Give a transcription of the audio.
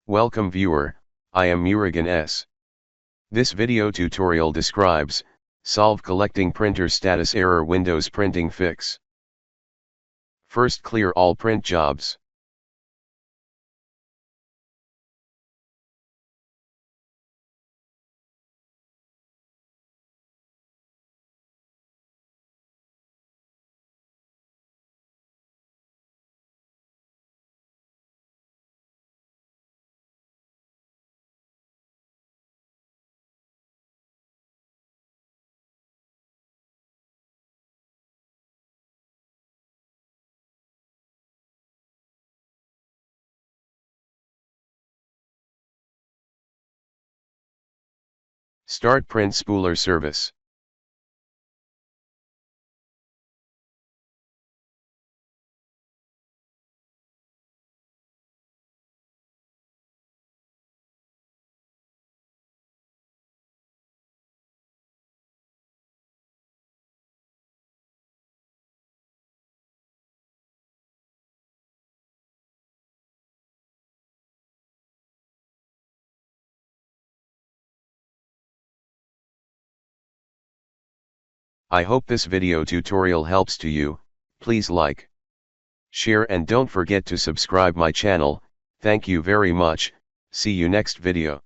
Welcome viewer, I am Murugan S. This video tutorial describes, solve collecting printer status error Windows printing fix. First clear all print jobs. Start print spooler service. I hope this video tutorial helps to you. Please like, share and don't forget to subscribe my channel. Thank you very much. See you next video.